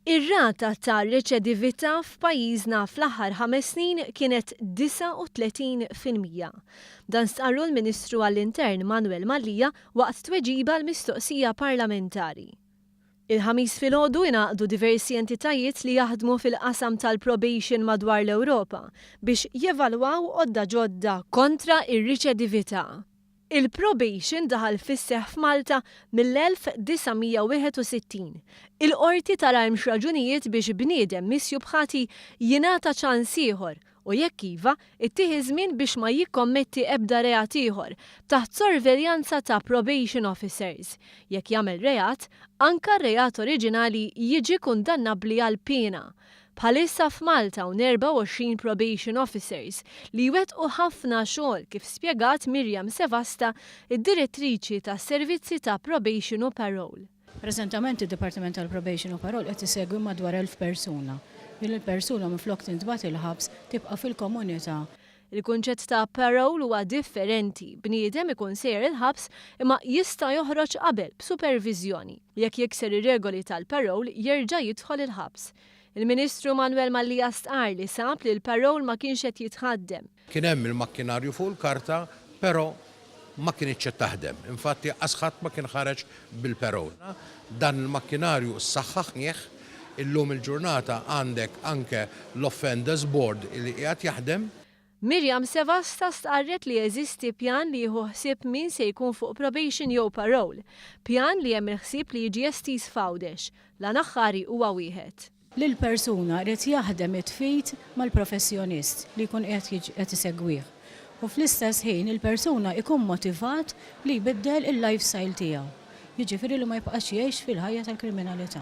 Ir-rata ta' reċedività f'pajjiżna fl-aħħar 5 snin kienet 39%. Dan stqarru l-Ministru għall-Intern Manuel Mallia waqt tweġiba l-mistoqsija parlamentari. Il-ħamis filgħodu ingħaqdu diversi entitajiet li jaħdmu fil-qasam tal-probation madwar l-Ewropa biex jevalwaw għodda ġodda kontra ir-riċedività. Il-probation daħal fis-seħħ f'Malta mill-1961. Il-qorti tara hemmx raġunijiet biex bniedem missju bħati jingħata ċans ieħor u jekk iva ittieħi żmien biex ma jikkommetti ebda reat ieħor taħt sorveljanza ta' probation officers. Jekk jagħmel reat, anke r-reat oriġinali jiġi kundannabbli għal pena. Bħalissa f'Malta hawn 24 probation officers li jwettqu ħafna xogħol kif spjegat Miriam Sevasta, id-direttriċi tas-servizzi ta' probation u parole. Preżentament id-Dipartiment tal-Probation u Parole qed isegwi madwar 1000 persuna. Il-persuna minflok tintbagħat il-ħabs tibqa' fil-komunità. Il-kunċett ta' parole huwa differenti. Bniedem ikun sejjer il-ħabs imma jista' joħroġ qabel b'superviżjoni. Jekk jikser ir-regoli tal-parole jerġa' jidħol il-ħabs. Il-Ministru Manuel Mallia stqar li sab li l-parole ma kienx qed jitħaddem. Kien hemm il-makkinarju fuq il-karta, però ma kienx qed taħdem. Infatti ħadd ma kien ħareġ bil-parole. Dan il-makkinarju ssaħħaħnieh illum il-ġurnata għandek anke l-Offenders Board li qiegħed jaħdem. Miriam Sevasta stqarret li jeżisti pjan li jieħu ħsieb min se jkun fuq probation jew parole. Pjan li hemm il-ħsieb li jiġi estiż f'għawdex. Lan aħħari huwa wieħed. Lill-persuna rid jaħdem it-tfid mal-professjonist li jkun qed isegwih. U fl-istess ħin il-persuna ikun motivat li jbiddel il-lifestyle tiegħu. Jiġifieri li ma jibqax jgħix fil-ħajja tal-kriminalità.